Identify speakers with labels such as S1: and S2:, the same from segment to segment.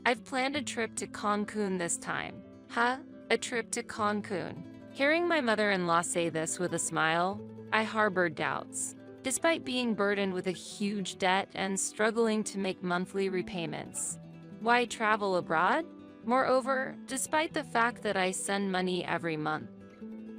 S1: I've planned a trip to Cancun this time. Huh? A trip to Cancun. Hearing my mother-in-law say this with a smile, I harbored doubts. Despite being burdened with a huge debt and struggling to make monthly repayments. Why travel abroad? Moreover, despite the fact that I send money every month,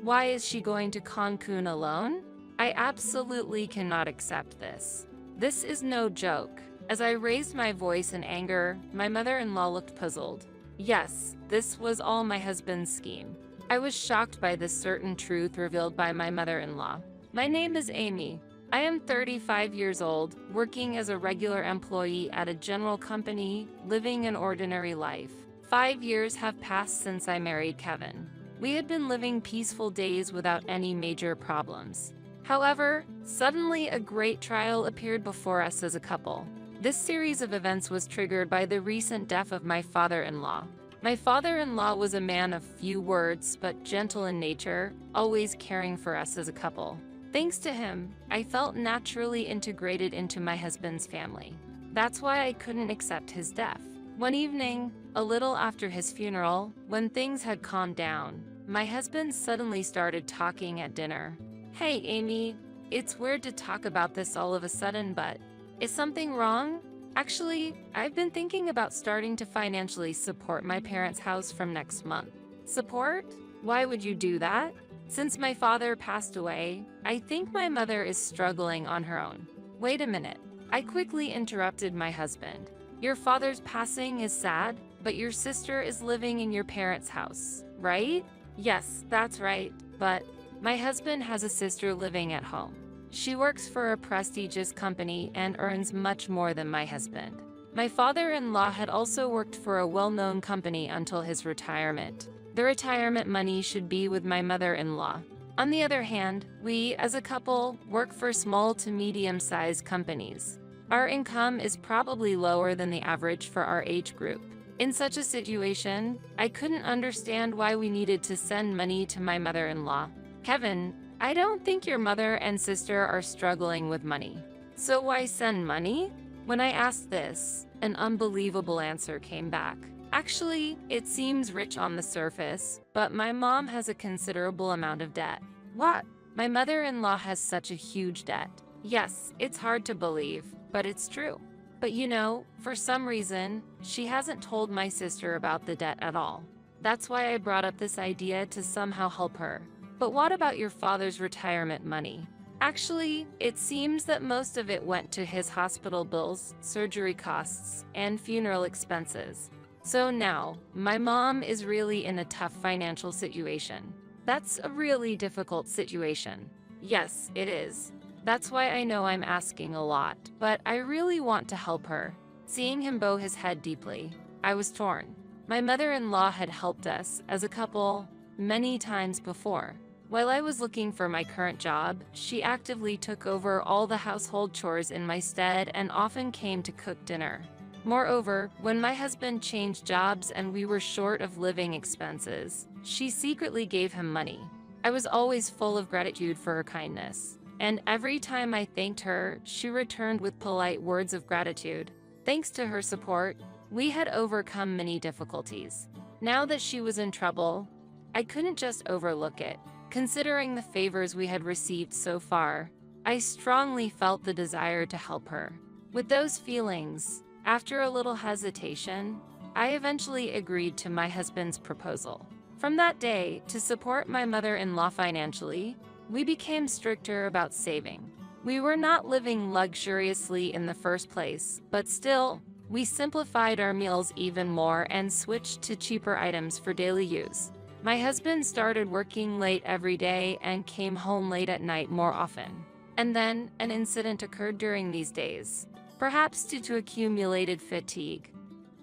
S1: why is she going to Cancun alone? I absolutely cannot accept this. This is no joke. As I raised my voice in anger, my mother-in-law looked puzzled. Yes, this was all my husband's scheme. I was shocked by this certain truth revealed by my mother-in-law. My name is Amy. I am 35 years old, working as a regular employee at a general company, living an ordinary life. 5 years have passed since I married Kevin. We had been living peaceful days without any major problems. However, suddenly a great trial appeared before us as a couple. This series of events was triggered by the recent death of my father-in-law. My father-in-law was a man of few words but gentle in nature, always caring for us as a couple. Thanks to him, I felt naturally integrated into my husband's family. That's why I couldn't accept his death. One evening, a little after his funeral, when things had calmed down, my husband suddenly started talking at dinner. Hey, Amy, it's weird to talk about this all of a sudden, but is something wrong? Actually, I've been thinking about starting to financially support my parents' house from next month. Support? Why would you do that? Since my father passed away, I think my mother is struggling on her own. Wait a minute. I quickly interrupted my husband. Your father's passing is sad, but your sister is living in your parents' house, right? Yes, that's right, but my husband has a sister living at home. She works for a prestigious company and earns much more than my husband. My father-in-law had also worked for a well-known company until his retirement. The retirement money should be with my mother-in-law. On the other hand, we, as a couple, work for small to medium-sized companies. Our income is probably lower than the average for our age group. In such a situation, I couldn't understand why we needed to send money to my mother-in-law. Kevin, I don't think your mother and sister are struggling with money. So why send money? When I asked this, an unbelievable answer came back. Actually, it seems rich on the surface, but my mom has a considerable amount of debt. What? My mother-in-law has such a huge debt. Yes, it's hard to believe, but it's true. But you know, for some reason, she hasn't told my sister about the debt at all. That's why I brought up this idea to somehow help her. But what about your father's retirement money? Actually, it seems that most of it went to his hospital bills, surgery costs, and funeral expenses. So now, my mom is really in a tough financial situation. That's a really difficult situation. Yes, it is. That's why I know I'm asking a lot, but I really want to help her. Seeing him bow his head deeply, I was torn. My mother-in-law had helped us, as a couple, many times before. While I was looking for my current job, she actively took over all the household chores in my stead and often came to cook dinner. Moreover, when my husband changed jobs and we were short of living expenses, she secretly gave him money. I was always full of gratitude for her kindness, and every time I thanked her, she returned with polite words of gratitude. Thanks to her support, we had overcome many difficulties. Now that she was in trouble, I couldn't just overlook it. Considering the favors we had received so far, I strongly felt the desire to help her. With those feelings, after a little hesitation, I eventually agreed to my husband's proposal. From that day, to support my mother-in-law financially, we became stricter about saving. We were not living luxuriously in the first place, but still, we simplified our meals even more and switched to cheaper items for daily use. My husband started working late every day and came home late at night more often. And then, an incident occurred during these days. Perhaps due to accumulated fatigue,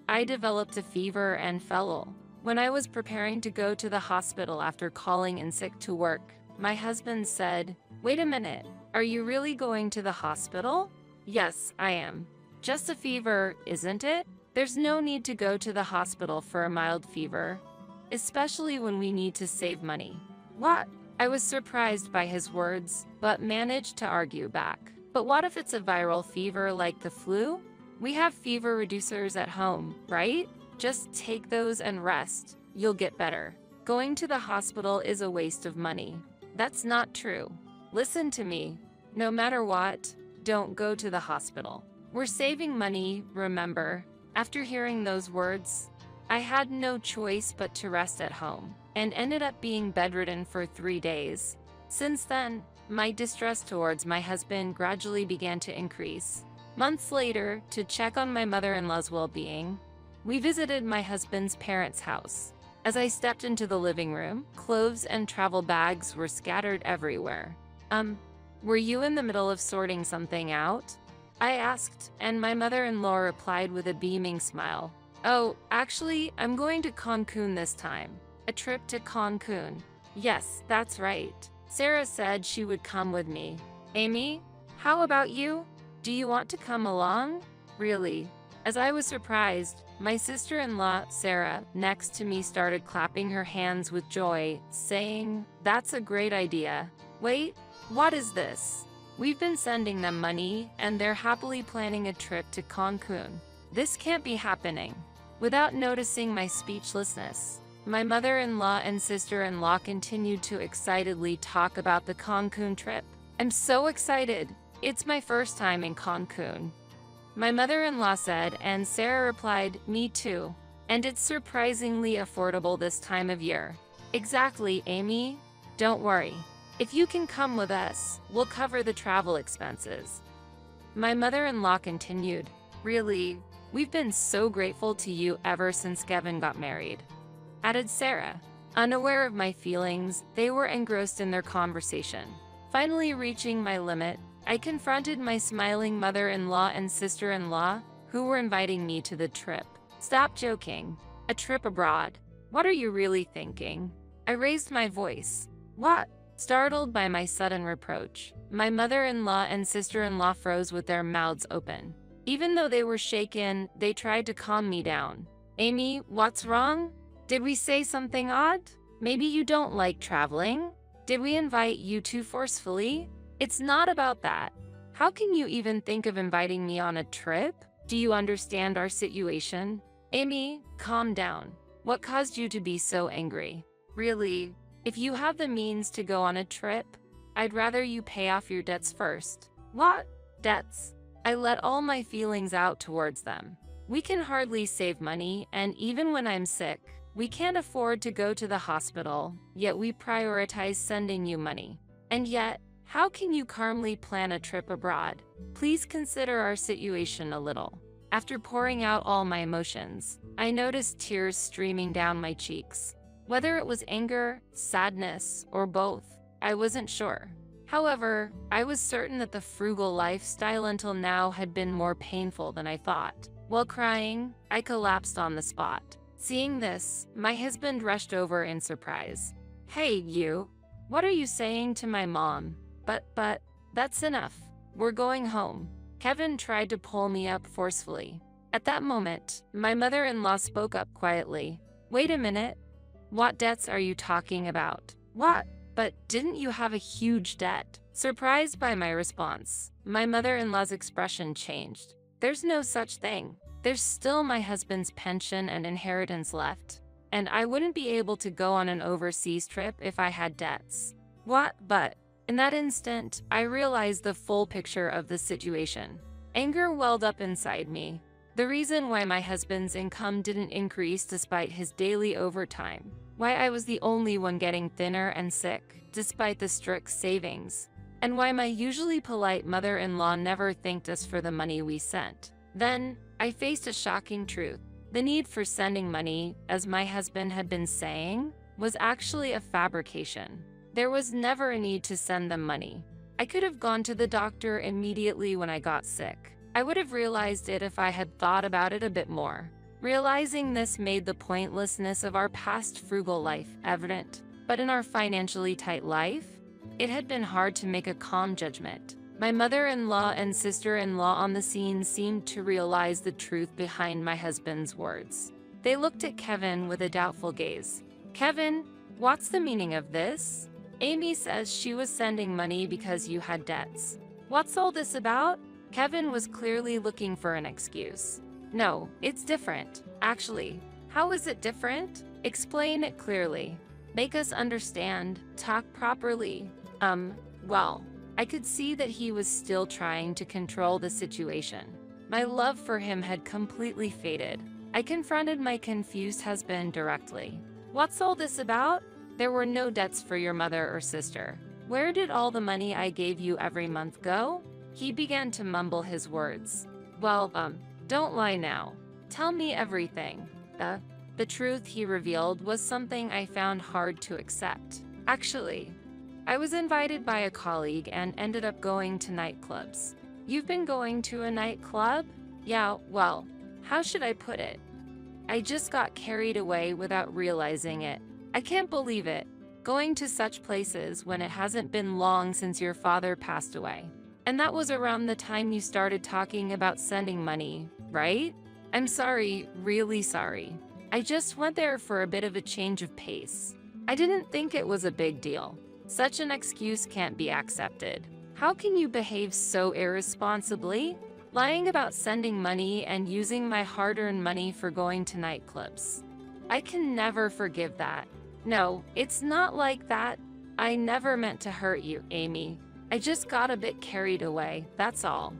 S1: I developed a fever and fell ill. When I was preparing to go to the hospital after calling in sick to work, my husband said, "Wait a minute, are you really going to the hospital?" "Yes, I am." "Just a fever, isn't it? There's no need to go to the hospital for a mild fever, especially when we need to save money." What? I was surprised by his words, but managed to argue back. But what if it's a viral fever like the flu? We have fever reducers at home, right? Just take those and rest. You'll get better. Going to the hospital is a waste of money. That's not true. Listen to me. No matter what, don't go to the hospital. We're saving money, remember? After hearing those words, I had no choice but to rest at home and ended up being bedridden for 3 days. Since then, my distress towards my husband gradually began to increase. Months later, to check on my mother-in-law's well-being, we visited my husband's parents' house. As I stepped into the living room, clothes and travel bags were scattered everywhere. Were you in the middle of sorting something out? I asked, and my mother-in-law replied with a beaming smile. Oh, actually, I'm going to Cancun this time. A trip to Cancun. Yes, that's right. Sarah said she would come with me. Amy, how about you? Do you want to come along? Really? As I was surprised, my sister-in-law, Sarah, next to me started clapping her hands with joy, saying, "That's a great idea. Wait, what is this?" We've been sending them money, and they're happily planning a trip to Cancun. This can't be happening. Without noticing my speechlessness, my mother-in-law and sister-in-law continued to excitedly talk about the Cancun trip. I'm so excited. It's my first time in Cancun. My mother-in-law said, and Sarah replied, "Me too. And it's surprisingly affordable this time of year." Exactly, Amy. Don't worry. If you can come with us, we'll cover the travel expenses. My mother-in-law continued, "Really, we've been so grateful to you ever since Kevin got married," added Sarah. Unaware of my feelings, they were engrossed in their conversation. Finally reaching my limit, I confronted my smiling mother-in-law and sister-in-law, who were inviting me to the trip. Stop joking. A trip abroad. What are you really thinking? I raised my voice. What? Startled by my sudden reproach, my mother-in-law and sister-in-law froze with their mouths open. Even though they were shaken, they tried to calm me down. Amy, what's wrong? Did we say something odd? Maybe you don't like traveling? Did we invite you too forcefully? It's not about that. How can you even think of inviting me on a trip? Do you understand our situation? Amy, calm down. What caused you to be so angry? Really, if you have the means to go on a trip, I'd rather you pay off your debts first. What? Debts? I let all my feelings out towards them. We can hardly save money, and even when I'm sick, we can't afford to go to the hospital, yet we prioritize sending you money. And yet, how can you calmly plan a trip abroad? Please consider our situation a little. After pouring out all my emotions, I noticed tears streaming down my cheeks. Whether it was anger, sadness, or both, I wasn't sure. However, I was certain that the frugal lifestyle until now had been more painful than I thought. While crying, I collapsed on the spot. Seeing this, my husband rushed over in surprise. Hey, you! What are you saying to my mom? But, that's enough. We're going home. Kevin tried to pull me up forcefully. At that moment, my mother-in-law spoke up quietly. Wait a minute. What debts are you talking about? What? But didn't you have a huge debt? Surprised by my response, my mother-in-law's expression changed. There's no such thing. There's still my husband's pension and inheritance left, and I wouldn't be able to go on an overseas trip if I had debts. What? But in that instant, I realized the full picture of the situation. Anger welled up inside me. The reason why my husband's income didn't increase despite his daily overtime. Why I was the only one getting thinner and sick, despite the strict savings. And why my usually polite mother-in-law never thanked us for the money we sent. Then, I faced a shocking truth. The need for sending money, as my husband had been saying, was actually a fabrication. There was never a need to send them money. I could have gone to the doctor immediately when I got sick. I would have realized it if I had thought about it a bit more. Realizing this made the pointlessness of our past frugal life evident. But in our financially tight life, it had been hard to make a calm judgment. My mother-in-law and sister-in-law on the scene seemed to realize the truth behind my husband's words. They looked at Kevin with a doubtful gaze. Kevin, what's the meaning of this? Amy says she was sending money because you had debts. What's all this about? Kevin was clearly looking for an excuse. No, it's different. Actually, how is it different? Explain it clearly. Make us understand. Talk properly. Well, I could see that he was still trying to control the situation. My love for him had completely faded. I confronted my confused husband directly. What's all this about? There were no debts for your mother or sister. Where did all the money I gave you every month go? He began to mumble his words. Well, don't lie now. Tell me everything. The truth he revealed was something I found hard to accept. Actually, I was invited by a colleague and ended up going to nightclubs. You've been going to a nightclub? Yeah, well, how should I put it? I just got carried away without realizing it. I can't believe it. Going to such places when it hasn't been long since your father passed away. And that was around the time you started talking about sending money, right? I'm sorry, really sorry. I just went there for a bit of a change of pace. I didn't think it was a big deal. Such an excuse can't be accepted. How can you behave so irresponsibly? Lying about sending money and using my hard-earned money for going to nightclubs. I can never forgive that. No, it's not like that. I never meant to hurt you, Amy. I just got a bit carried away, that's all.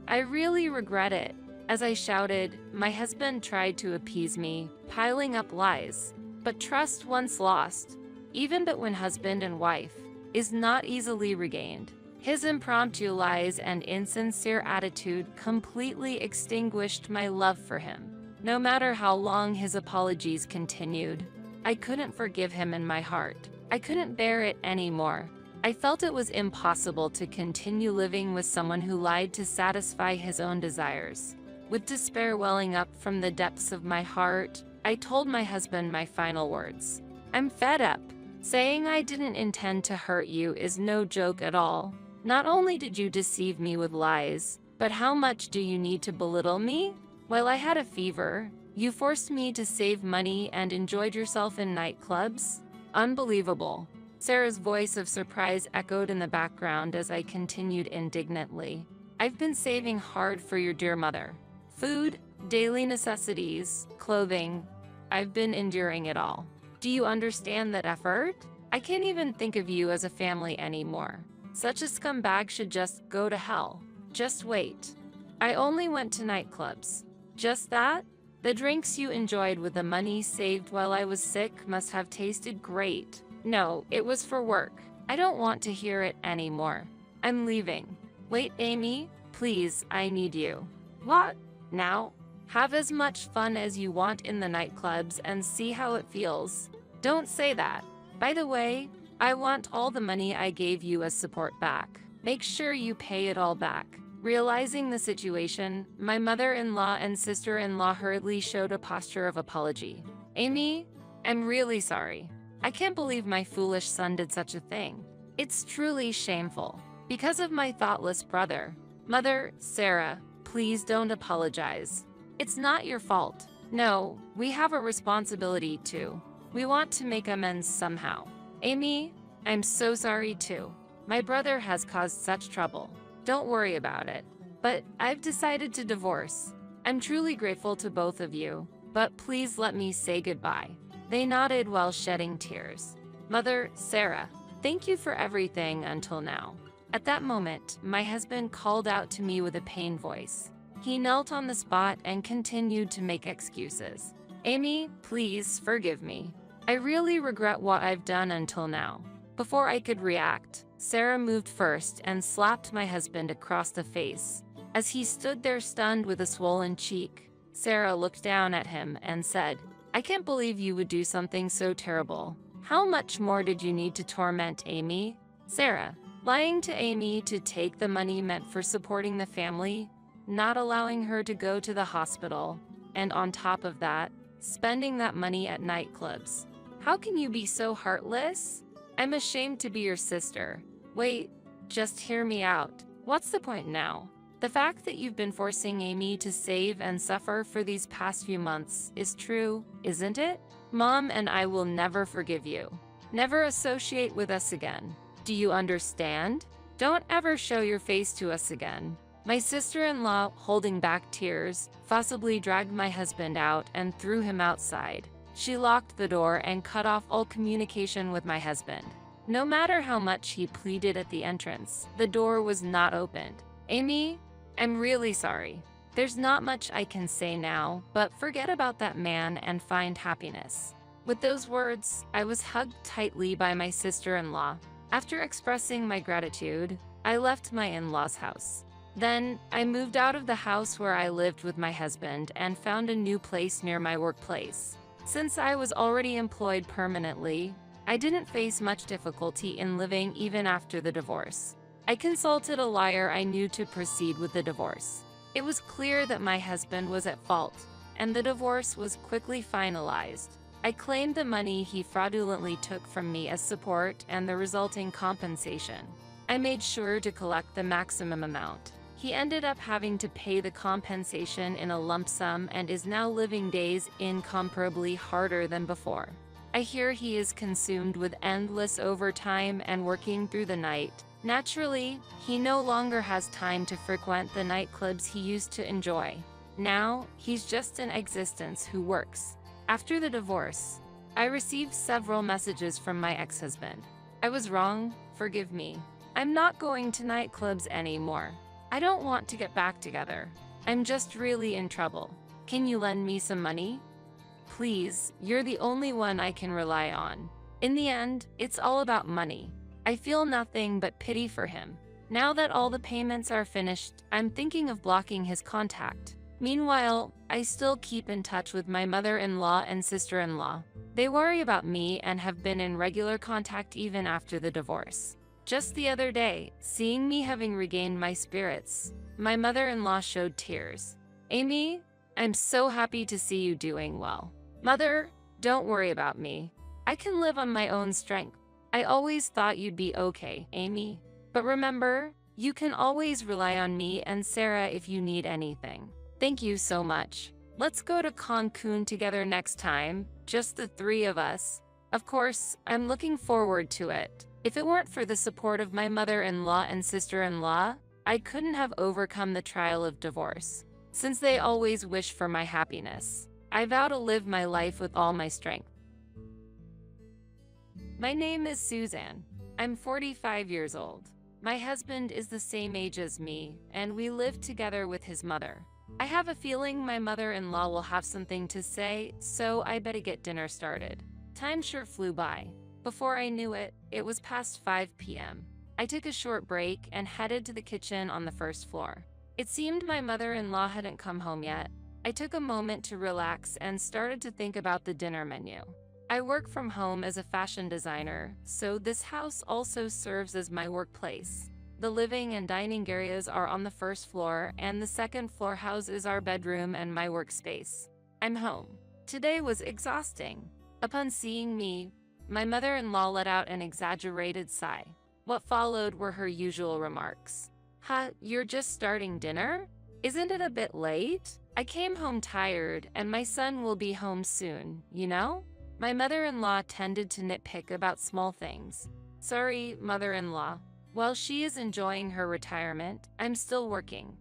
S1: I really regret it. As I shouted, my husband tried to appease me, piling up lies. But trust once lost, even but when husband and wife, is not easily regained. His impromptu lies and insincere attitude completely extinguished my love for him. No matter how long his apologies continued, I couldn't forgive him in my heart. I couldn't bear it anymore. I felt it was impossible to continue living with someone who lied to satisfy his own desires. With despair welling up from the depths of my heart, I told my husband my final words. I'm fed up. Saying I didn't intend to hurt you is no joke at all. Not only did you deceive me with lies, but how much do you need to belittle me? While I had a fever, you forced me to save money and enjoyed yourself in nightclubs? Unbelievable. Sarah's voice of surprise echoed in the background as I continued indignantly. I've been saving hard for your dear mother. Food, daily necessities, clothing. I've been enduring it all. Do you understand that effort? I can't even think of you as a family anymore. Such a scumbag should just go to hell. Just wait. I only went to nightclubs. Just that? The drinks you enjoyed with the money saved while I was sick must have tasted great. No, it was for work. I don't want to hear it anymore. I'm leaving. Wait, Amy, please, I need you. What? Now? Have as much fun as you want in the nightclubs and see how it feels. Don't say that. By the way, I want all the money I gave you as support back. Make sure you pay it all back. Realizing the situation, my mother-in-law and sister-in-law hurriedly showed a posture of apology. Amy, I'm really sorry. I can't believe my foolish son did such a thing. It's truly shameful. Because of my thoughtless brother. Mother, Sarah, please don't apologize. It's not your fault. No, we have a responsibility too. We want to make amends somehow. Amy, I'm so sorry too. My brother has caused such trouble. Don't worry about it. But I've decided to divorce. I'm truly grateful to both of you, but please let me say goodbye. They nodded while shedding tears. Mother, Sarah, thank you for everything until now. At that moment, my husband called out to me with a pained voice. He knelt on the spot and continued to make excuses. Amy, please forgive me. I really regret what I've done until now. Before I could react, Sarah moved first and slapped my husband across the face. As he stood there stunned with a swollen cheek, Sarah looked down at him and said, I can't believe you would do something so terrible. How much more did you need to torment Amy? Sarah, lying to Amy to take the money meant for supporting the family, not allowing her to go to the hospital, and on top of that, spending that money at nightclubs. How can you be so heartless? I'm ashamed to be your sister. Wait, just hear me out. What's the point now? The fact that you've been forcing Amy to save and suffer for these past few months is true, isn't it? Mom and I will never forgive you. Never associate with us again. Do you understand? Don't ever show your face to us again. My sister-in-law, holding back tears, forcibly dragged my husband out and threw him outside. She locked the door and cut off all communication with my husband. No matter how much he pleaded at the entrance, the door was not opened. Amy, I'm really sorry. There's not much I can say now, but forget about that man and find happiness. With those words, I was hugged tightly by my sister-in-law. After expressing my gratitude, I left my in-laws' house. Then, I moved out of the house where I lived with my husband and found a new place near my workplace. Since I was already employed permanently, I didn't face much difficulty in living even after the divorce. I consulted a lawyer I knew to proceed with the divorce. It was clear that my husband was at fault, and the divorce was quickly finalized. I claimed the money he fraudulently took from me as support and the resulting compensation. I made sure to collect the maximum amount. He ended up having to pay the compensation in a lump sum and is now living days incomparably harder than before. I hear he is consumed with endless overtime and working through the night. Naturally, he no longer has time to frequent the nightclubs he used to enjoy. Now, he's just an existence who works. After the divorce, I received several messages from my ex-husband. I was wrong, forgive me. I'm not going to nightclubs anymore. I don't want to get back together. I'm just really in trouble. Can you lend me some money? Please, you're the only one I can rely on. In the end, it's all about money. I feel nothing but pity for him. Now that all the payments are finished, I'm thinking of blocking his contact. Meanwhile, I still keep in touch with my mother-in-law and sister-in-law. They worry about me and have been in regular contact even after the divorce. Just the other day, seeing me having regained my spirits, my mother-in-law showed tears. Amy, I'm so happy to see you doing well. Mother, don't worry about me. I can live on my own strength. I always thought you'd be okay, Amy. But remember, you can always rely on me and Sarah if you need anything. Thank you so much. Let's go to Cancun together next time, just the three of us. Of course, I'm looking forward to it. If it weren't for the support of my mother-in-law and sister-in-law, I couldn't have overcome the trial of divorce. Since they always wish for my happiness, I vow to live my life with all my strength. My name is Suzanne. I'm 45 years old. My husband is the same age as me, and we live together with his mother. I have a feeling my mother-in-law will have something to say, so I better get dinner started. Time sure flew by. Before I knew it, it was past 5 p.m. I took a short break and headed to the kitchen on the first floor. It seemed my mother-in-law hadn't come home yet. I took a moment to relax and started to think about the dinner menu. I work from home as a fashion designer, so this house also serves as my workplace. The living and dining areas are on the first floor, and the second floor houses our bedroom and my workspace. I'm home. Today was exhausting. Upon seeing me, my mother-in-law let out an exaggerated sigh. What followed were her usual remarks. Huh, you're just starting dinner? Isn't it a bit late? I came home tired, and my son will be home soon, you know? My mother-in-law tended to nitpick about small things. Sorry, mother-in-law. While she is enjoying her retirement, I'm still working.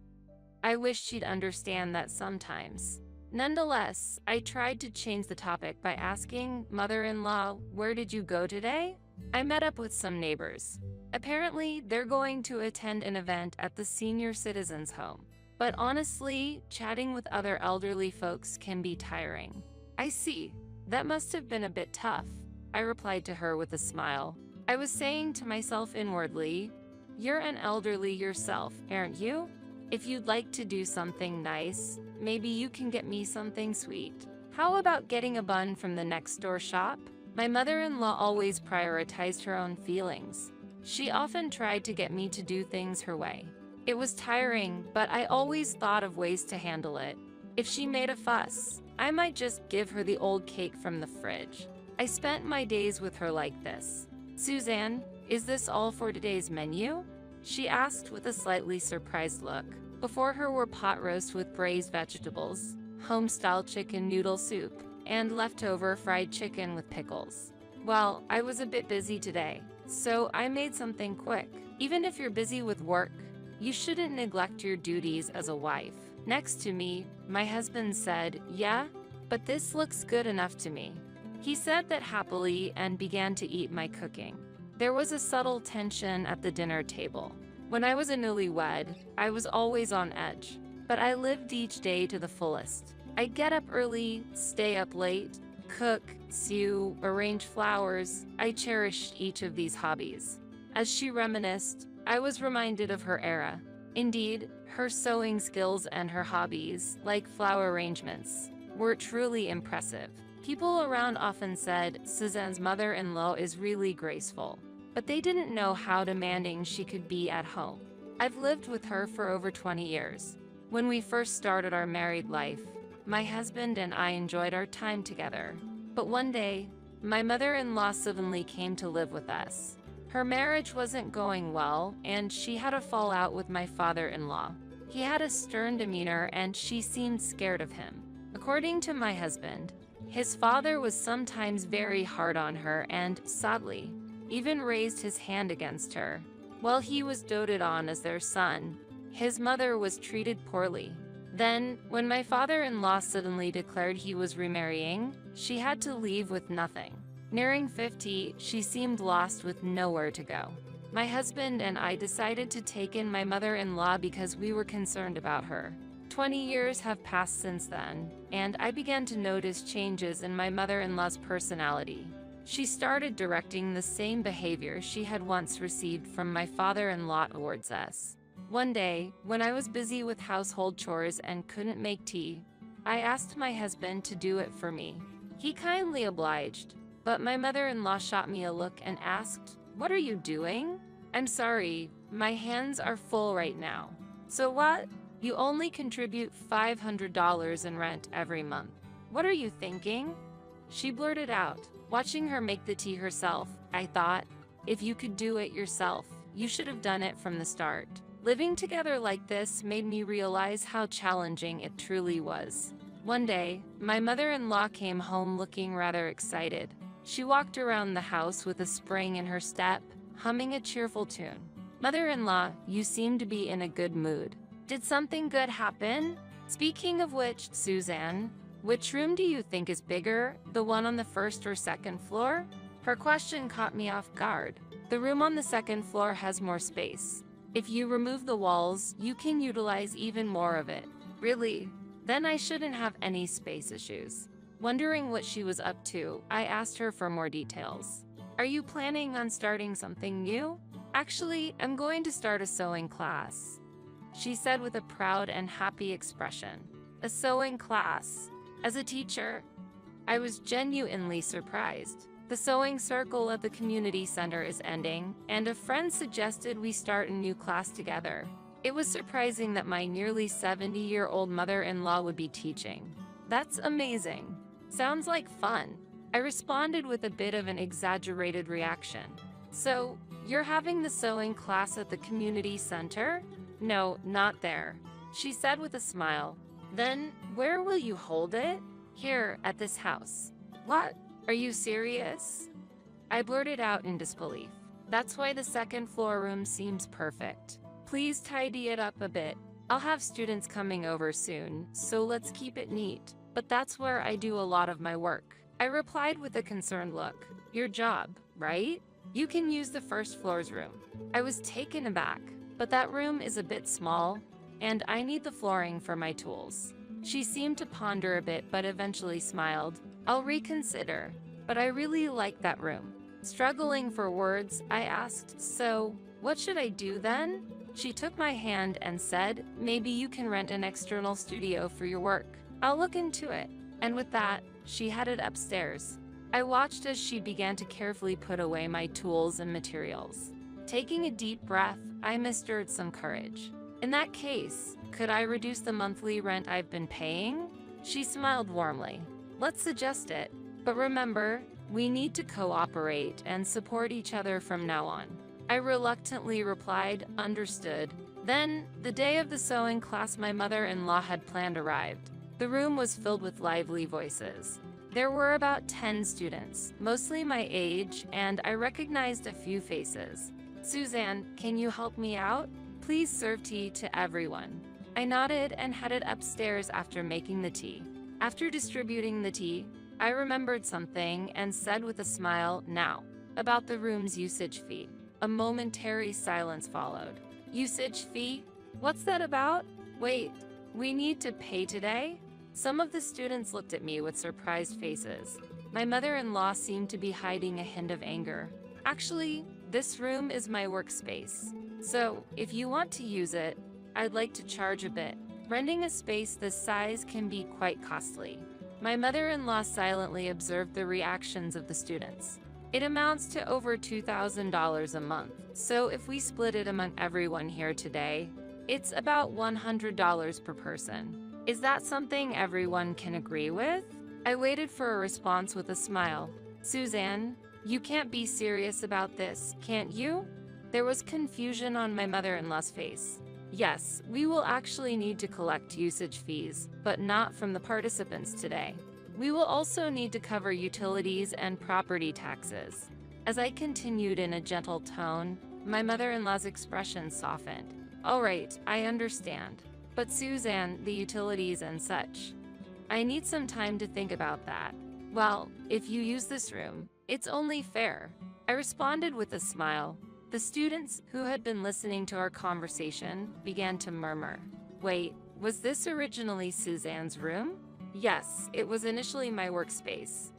S1: I wish she'd understand that sometimes. Nonetheless, I tried to change the topic by asking, Mother-in-law, where did you go today? I met up with some neighbors. Apparently, they're going to attend an event at the senior citizens' home. But honestly, chatting with other elderly folks can be tiring. I see. That must have been a bit tough, I replied to her with a smile. I was saying to myself inwardly, you're an elderly yourself, aren't you? If you'd like to do something nice, maybe you can get me something sweet. How about getting a bun from the next door shop? My mother-in-law always prioritized her own feelings. She often tried to get me to do things her way. It was tiring, but I always thought of ways to handle it. If she made a fuss, I might just give her the old cake from the fridge. I spent my days with her like this. Suzanne, is this all for today's menu? She asked with a slightly surprised look. Before her were pot roast with braised vegetables, home-style chicken noodle soup, and leftover fried chicken with pickles. Well, I was a bit busy today, so I made something quick. Even if you're busy with work, "You shouldn't neglect your duties as a wife." Next to me, my husband said, "Yeah, but this looks good enough to me." He said that happily and began to eat my cooking. There was a subtle tension at the dinner table. When I was a newlywed, I was always on edge, but I lived each day to the fullest. I'd get up early, stay up late, cook, sew, arrange flowers. I cherished each of these hobbies. As she reminisced, I was reminded of her era. Indeed, her sewing skills and her hobbies, like flower arrangements, were truly impressive. People around often said Suzanne's mother-in-law is really graceful, but they didn't know how demanding she could be at home. I've lived with her for over 20 years. When we first started our married life, my husband and I enjoyed our time together. But one day, my mother-in-law suddenly came to live with us. Her marriage wasn't going well, and she had a fallout with my father-in-law. He had a stern demeanor, and she seemed scared of him. According to my husband, his father was sometimes very hard on her and, sadly, even raised his hand against her. While he was doted on as their son, his mother was treated poorly. Then, when my father-in-law suddenly declared he was remarrying, she had to leave with nothing. Nearing 50, she seemed lost with nowhere to go. My husband and I decided to take in my mother-in-law because we were concerned about her. 20 years have passed since then, and I began to notice changes in my mother-in-law's personality. She started directing the same behavior she had once received from my father-in-law towards us. One day, when I was busy with household chores and couldn't make tea, I asked my husband to do it for me. He kindly obliged, but my mother-in-law shot me a look and asked, "What are you doing?" "I'm sorry, my hands are full right now." "So what? You only contribute $500 in rent every month. What are you thinking?" She blurted out. Watching her make the tea herself, I thought, if you could do it yourself, you should have done it from the start. Living together like this made me realize how challenging it truly was. One day, my mother-in-law came home looking rather excited. She walked around the house with a spring in her step, humming a cheerful tune. "Mother-in-law, you seem to be in a good mood. Did something good happen?" "Speaking of which, Suzanne, which room do you think is bigger, the one on the first or second floor?" Her question caught me off guard. "The room on the second floor has more space. If you remove the walls, you can utilize even more of it." "Really? Then I shouldn't have any space issues." Wondering what she was up to, I asked her for more details. "Are you planning on starting something new?" "Actually, I'm going to start a sewing class," she said with a proud and happy expression. "A sewing class?" As a teacher, I was genuinely surprised. The sewing circle at the community center is ending, and a friend suggested we start a new class together. It was surprising that my nearly 70-year-old mother-in-law would be teaching. "That's amazing. Sounds like fun." I responded with a bit of an exaggerated reaction. "So, you're having the sewing class at the community center?" "No, not there," she said with a smile. "Then, where will you hold it?" "Here, at this house." "What? Are you serious?" I blurted out in disbelief. "That's why the second floor room seems perfect. Please tidy it up a bit. I'll have students coming over soon, so let's keep it neat. But that's where I do a lot of my work." I replied with a concerned look. "Your job, right? You can use the first floor's room." I was taken aback, but that room is a bit small, and I need the flooring for my tools. She seemed to ponder a bit but eventually smiled. "I'll reconsider, but I really like that room." Struggling for words, I asked, "So, what should I do then?" She took my hand and said, "Maybe you can rent an external studio for your work. I'll look into it." And with that, she headed upstairs. I watched as she began to carefully put away my tools and materials. Taking a deep breath, I mustered some courage. "In that case, could I reduce the monthly rent I've been paying?" She smiled warmly. "Let's suggest it. But remember, we need to cooperate and support each other from now on." I reluctantly replied, "Understood." Then, the day of the sewing class my mother-in-law had planned arrived. The room was filled with lively voices. There were about 10 students, mostly my age, and I recognized a few faces. "Suzanne, can you help me out?" Please serve tea to everyone. I nodded and headed upstairs after making the tea. After distributing the tea, I remembered something and said with a smile, now, about the room's usage fee. A momentary silence followed. Usage fee? What's that about? Wait, we need to pay today? Some of the students looked at me with surprised faces. My mother-in-law seemed to be hiding a hint of anger. Actually, this room is my workspace. So, if you want to use it, I'd like to charge a bit. Renting a space this size can be quite costly. My mother-in-law silently observed the reactions of the students. It amounts to over $2,000 a month, so if we split it among everyone here today, it's about $100 per person. Is that something everyone can agree with? I waited for a response with a smile. Suzanne, you can't be serious about this, can't you? There was confusion on my mother-in-law's face. Yes, we will actually need to collect usage fees, but not from the participants today. We will also need to cover utilities and property taxes. As I continued in a gentle tone, my mother-in-law's expression softened. All right, I understand. But Suzanne, the utilities and such. I need some time to think about that. Well, if you use this room, it's only fair. I responded with a smile. The students, who had been listening to our conversation, began to murmur. Wait, was this originally Suzanne's room? Yes, it was initially my workspace.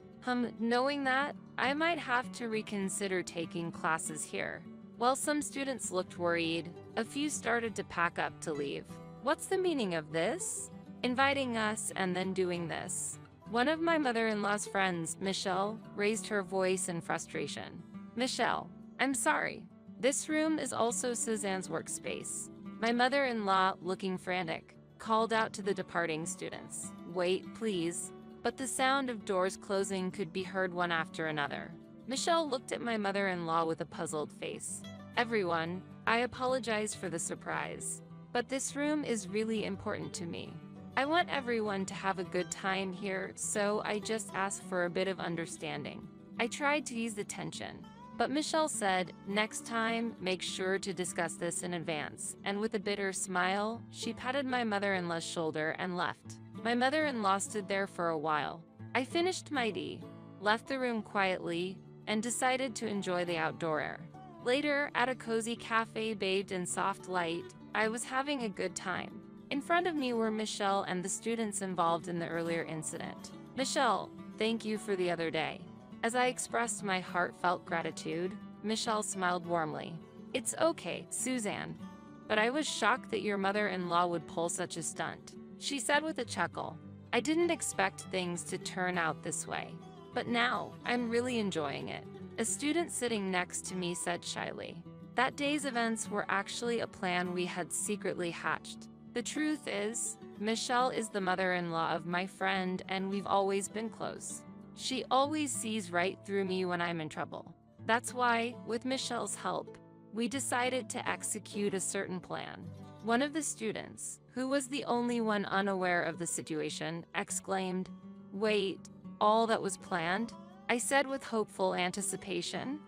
S1: Knowing that, I might have to reconsider taking classes here. While some students looked worried, a few started to pack up to leave. What's the meaning of this? Inviting us and then doing this. One of my mother-in-law's friends, Michelle, raised her voice in frustration. Michelle, I'm sorry. This room is also Suzanne's workspace. My mother-in-law, looking frantic, called out to the departing students. Wait, please. But the sound of doors closing could be heard one after another. Michelle looked at my mother-in-law with a puzzled face. Everyone, I apologize for the surprise, but this room is really important to me. I want everyone to have a good time here, so I just ask for a bit of understanding. I tried to ease the tension, but Michelle said, next time, make sure to discuss this in advance, and with a bitter smile, she patted my mother-in-law's shoulder and left. My mother-in-law stood there for a while. I finished my tea, left the room quietly, and decided to enjoy the outdoor air. Later, at a cozy cafe bathed in soft light, I was having a good time. In front of me were Michelle and the students involved in the earlier incident. Michelle, thank you for the other day. As I expressed my heartfelt gratitude, Michelle smiled warmly. It's okay, Suzanne, but I was shocked that your mother-in-law would pull such a stunt. She said with a chuckle. I didn't expect things to turn out this way, but now I'm really enjoying it. A student sitting next to me said shyly. That day's events were actually a plan we had secretly hatched. The truth is, Michelle is the mother-in-law of my friend and we've always been close. She always sees right through me when I'm in trouble. That's why, with Michelle's help, we decided to execute a certain plan. One of the students, who was the only one unaware of the situation, exclaimed, Wait, all that was planned? I said with hopeful anticipation.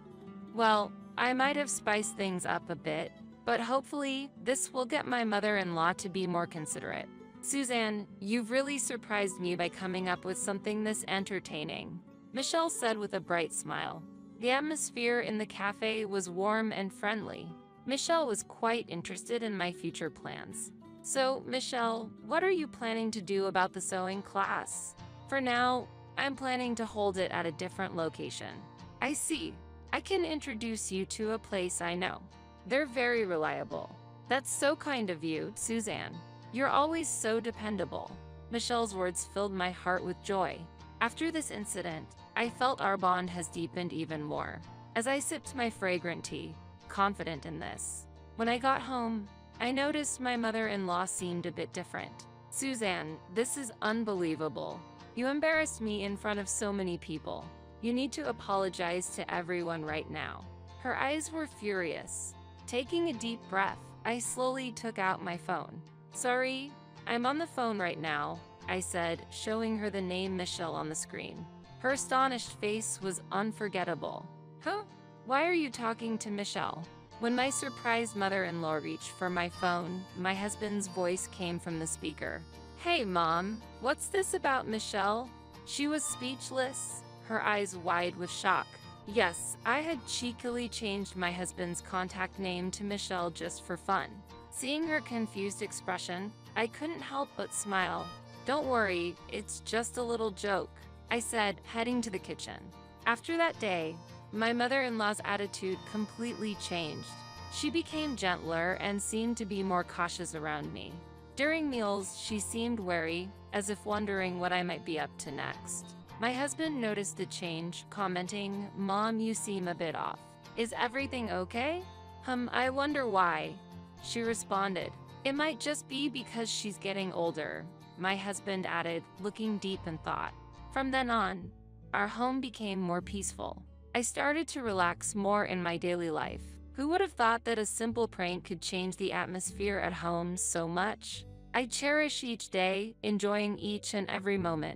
S1: Well, I might have spiced things up a bit, but hopefully this will get my mother-in-law to be more considerate. Suzanne, you've really surprised me by coming up with something this entertaining, Michelle said with a bright smile. The atmosphere in the cafe was warm and friendly. Michelle was quite interested in my future plans. So, Michelle, what are you planning to do about the sewing class? For now, I'm planning to hold it at a different location. I see. I can introduce you to a place I know. They're very reliable. That's so kind of you, Suzanne. You're always so dependable. Michelle's words filled my heart with joy. After this incident, I felt our bond has deepened even more. As I sipped my fragrant tea, confident in this. When I got home, I noticed my mother-in-law seemed a bit different. Suzanne, this is unbelievable. You embarrassed me in front of so many people. You need to apologize to everyone right now. Her eyes were furious. Taking a deep breath, I slowly took out my phone. Sorry, I'm on the phone right now, I said, showing her the name Michelle on the screen. Her astonished face was unforgettable. Huh? Why are you talking to Michelle? When my surprised mother-in-law reached for my phone, my husband's voice came from the speaker. "Hey, Mom, what's this about Michelle?" She was speechless, her eyes wide with shock. Yes, I had cheekily changed my husband's contact name to Michelle just for fun. Seeing her confused expression, I couldn't help but smile. "Don't worry, it's just a little joke," I said, heading to the kitchen. After that day, my mother-in-law's attitude completely changed. She became gentler and seemed to be more cautious around me. During meals, she seemed wary, as if wondering what I might be up to next. My husband noticed the change, commenting, "Mom, you seem a bit off. Is everything okay?" I wonder why," she responded. "It might just be because she's getting older," my husband added, looking deep in thought. From then on, our home became more peaceful. I started to relax more in my daily life. Who would have thought that a simple prank could change the atmosphere at home so much? I cherish each day, enjoying each and every moment.